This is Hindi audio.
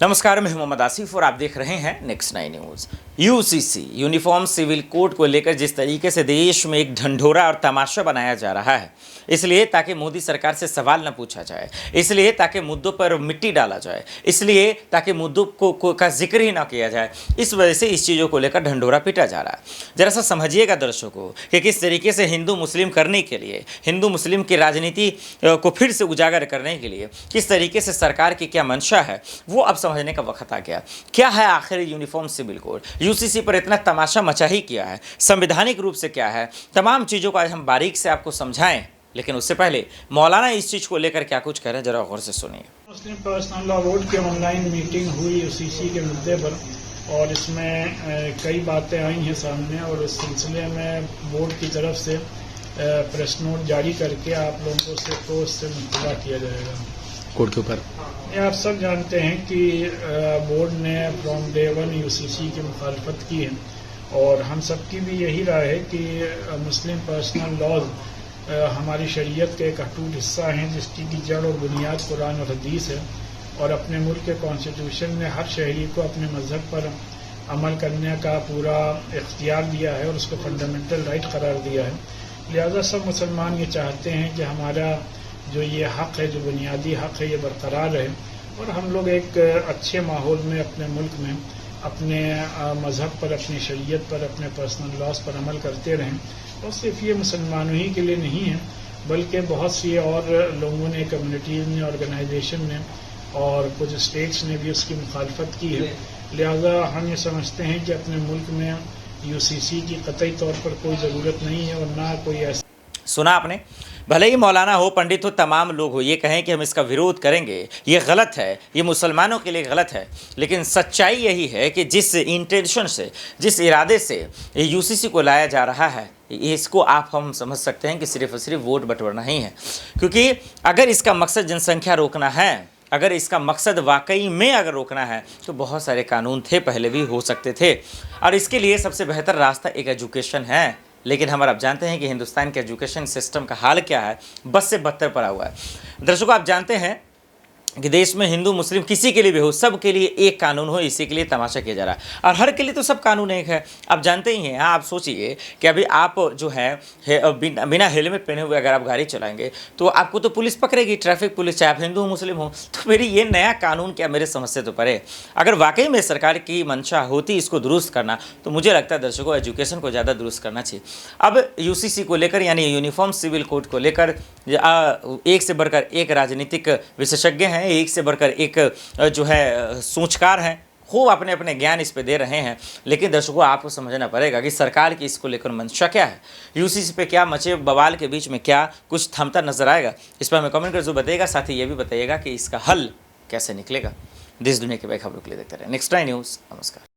नमस्कार, मैं मोहम्मद आसिफ और आप देख रहे हैं next 9 news. UCC uniform civil code को लेकर जिस तरीके से देश में एक ढंढोरा और तमाशा बनाया जा रहा है, इसलिए ताकि मोदी सरकार से सवाल न पूछा जाए, इसलिए ताकि मुद्दों पर मिट्टी डाला जाए, इसलिए ताकि मुद्दों का जिक्र ही ना किया जाए, इस वजह से इस चीज़ों को लेकर ढंढोरा पीटा जा रहा है। जरा सा समझिएगा दर्शकों कि किस तरीके से हिंदू मुस्लिम करने के लिए, हिंदू मुस्लिम की राजनीति को फिर से उजागर करने के लिए किस तरीके से सरकार की क्या मंशा है, वो अब समझने का वक्त आ गया। क्या है आखिर यूनिफॉर्म सिविल कोड? यूसीसी पर इतना तमाशा मचा ही किया है, संवैधानिक रूप से क्या है, तमाम चीज़ों को आज हम बारीक से आपको समझाएं। लेकिन उससे पहले मौलाना इस चीज़ को लेकर क्या कुछ कह रहे हैं, जरा गौर से सुनिए। मुस्लिम पर्सनल लॉ बोर्ड की ऑनलाइन मीटिंग हुई यूसीसी के मुद्दे पर और इसमें कई बातें आई हैं सामने और इस सिलसिले में बोर्ड की तरफ से प्रेस नोट जारी करके आप लोगों से तो उससे मुतला किया जाएगा कोड के ऊपर। आप सब जानते हैं कि बोर्ड ने फ्रॉम डे वन यूसीसी की मुखालफत की है और हम सब की भी यही राय है कि मुस्लिम पर्सनल लॉज हमारी शरीयत का एक अटूट हिस्सा हैं जिसकी की जड़ और बुनियाद कुरान और हदीस है और अपने मुल्क के कॉन्स्टिट्यूशन ने हर शहरी को अपने मज़हब पर अमल करने का पूरा इख्तियार दिया है और उसको फंडामेंटल राइट करार दिया है। लिहाजा सब मुसलमान ये चाहते हैं कि हमारा जो ये हक़ है, जो बुनियादी हक़ है, ये बरकरार रहे और हम लोग एक अच्छे माहौल में अपने मुल्क में अपने मज़हब पर, अपनी शरीयत पर, अपने पर्सनल लॉज पर अमल करते रहें। और सिर्फ ये मुसलमानों ही के लिए नहीं है बल्कि बहुत सी और लोगों ने, कम्युनिटीज़ ने, ऑर्गेनाइजेशन ने और कुछ स्टेट्स ने भी उसकी मुखालफत की है। लिहाजा हम ये समझते हैं कि अपने मुल्क में यूसीसी की कतई तौर पर कोई ज़रूरत नहीं है और ना कोई ऐसा। सुना आपने? भले ही मौलाना हो, पंडित हो, तमाम लोग हो, ये कहें कि हम इसका विरोध करेंगे, ये गलत है, ये मुसलमानों के लिए गलत है, लेकिन सच्चाई यही है कि जिस इंटेंशन से, जिस इरादे से यूसीसी को लाया जा रहा है, इसको आप हम समझ सकते हैं कि सिर्फ और सिर्फ वोट बंटवाना ही है। क्योंकि अगर इसका मकसद जनसंख्या रोकना है, अगर इसका मकसद वाकई में अगर रोकना है तो बहुत सारे कानून थे, पहले भी हो सकते थे और इसके लिए सबसे बेहतर रास्ता एक एजुकेशन है। लेकिन हम अब जानते हैं कि हिंदुस्तान के एजुकेशन सिस्टम का हाल क्या है, बद से बदतर पड़ा हुआ है। दर्शकों, आप जानते हैं कि देश में हिंदू मुस्लिम किसी के लिए भी हो, सब के लिए एक कानून हो, इसी के लिए तमाशा किया जा रहा है और हर के लिए तो सब कानून एक है। आप जानते ही हैं, आप सोचिए कि अभी आप जो है बिना हेलमेट पहने हुए अगर आप गाड़ी चलाएंगे तो आपको तो पुलिस पकड़ेगी, ट्रैफिक पुलिस, चाहे आप हिंदू हो मुस्लिम हो। तो मेरी ये नया कानून क्या मेरे समझ से तो परे। अगर वाकई में सरकार की मंशा होती इसको दुरुस्त करना, तो मुझे लगता है दर्शकों एजुकेशन को ज़्यादा दुरुस्त करना चाहिए। अब यूसीसी को लेकर, यानी यूनिफॉर्म सिविल कोड को लेकर एक से बढ़कर एक राजनीतिक विशेषज्ञ हैं, एक से बढ़कर एक जो है सूचकार हैं, खूब अपने अपने ज्ञान इस पे दे रहे हैं। लेकिन दर्शकों आपको समझना पड़ेगा कि सरकार की इसको लेकर मंशा क्या है, यूसीसी पे क्या मचे बवाल के बीच में क्या कुछ थमता नजर आएगा, इस पर हमें कमेंट कर जो बताइएगा। साथ ही ये भी बताइएगा कि इसका हल कैसे निकलेगा। देश दुनिया की बड़ी खबरों के लिए देखते रहे नेक्स्ट 9 न्यूज़। नमस्कार।